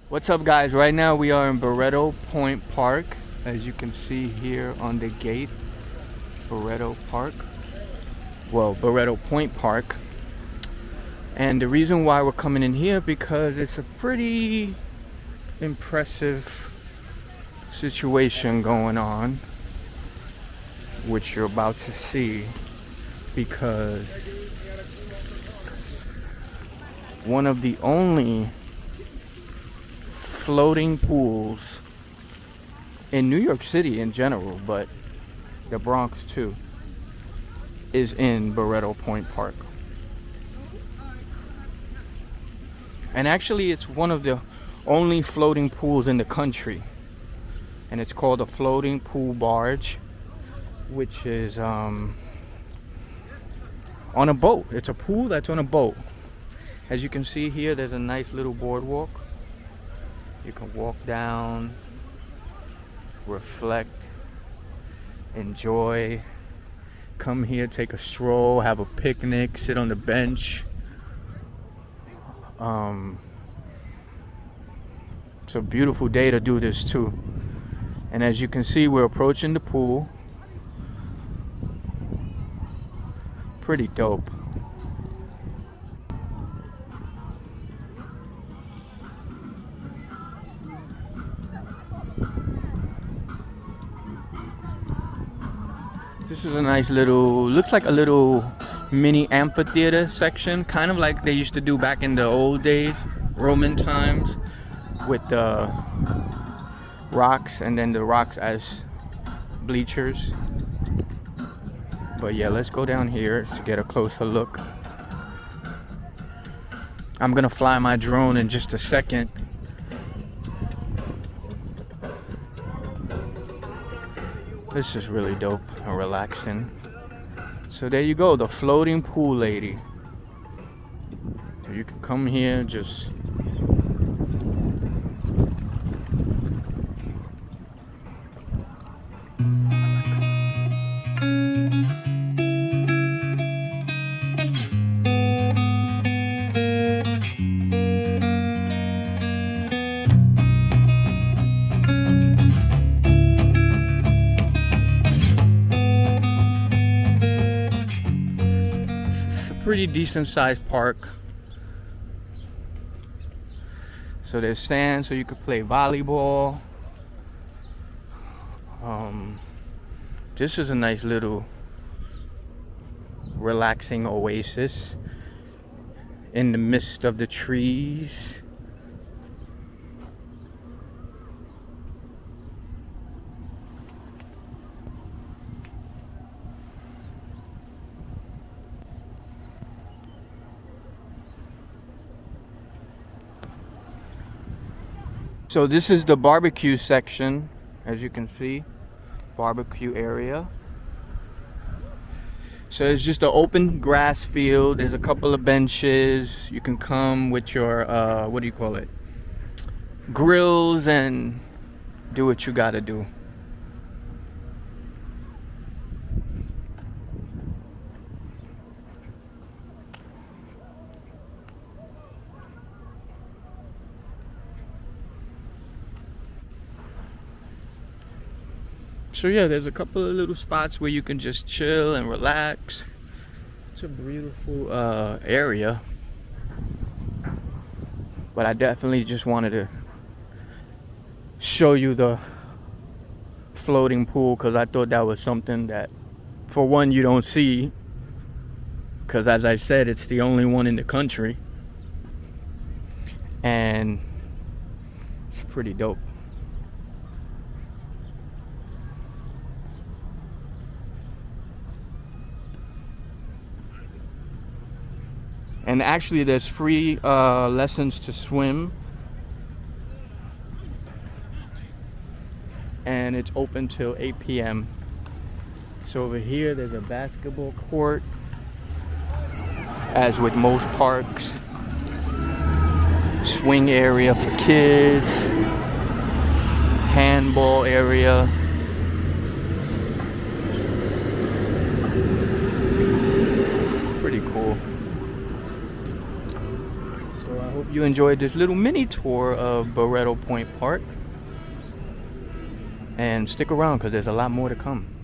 What's up, guys? Right now we are in Barretto Point Park, as you can see here on the gate. Barretto Park. Well, Barretto Point Park. And the reason why we're coming in here because it's a pretty impressive situation going on, which you're about to see, because one of the only floating pools in New York City in general, but the Bronx too, is in Barretto Point Park. And actually it's one of the only floating pools in the country, and it's called a floating pool barge, which is on a boat. It's a pool that's on a boat. As you can see here, there's a nice little boardwalk. You can walk down, reflect, enjoy, come here, take a stroll, have a picnic, sit on the bench. It's a beautiful day to do this too. And as you can see, we're approaching the pool. Pretty dope. This is a nice little, looks like a little mini amphitheater section, kind of like they used to do back in the old days, Roman times, with the rocks, and then the rocks as bleachers. But yeah, let's go down here to get a closer look. I'm gonna fly my drone in just a second. This is really dope and relaxing. So there you go, the floating pool lady. So you can come here, just pretty decent sized park. So there's sand, so you could play volleyball. This is a nice little relaxing oasis in the midst of the trees. So this is the barbecue section, as you can see, barbecue area. So it's just an open grass field. There's a couple of benches. You can come with your, what do you call it? Grills, and do what you gotta do. So yeah, there's a couple of little spots where you can just chill and relax. It's a beautiful area. But I definitely just wanted to show you the floating pool, because I thought that was something that, for one, you don't see. Because as I said, it's the only one in the country. And it's pretty dope. And actually there's free lessons to swim, and it's open till 8 p.m. So over here there's a basketball court, as with most parks. Swing area for kids, handball area. Pretty cool. you enjoyed this little mini tour of Barretto Point Park. And stick around because there's a lot more to come.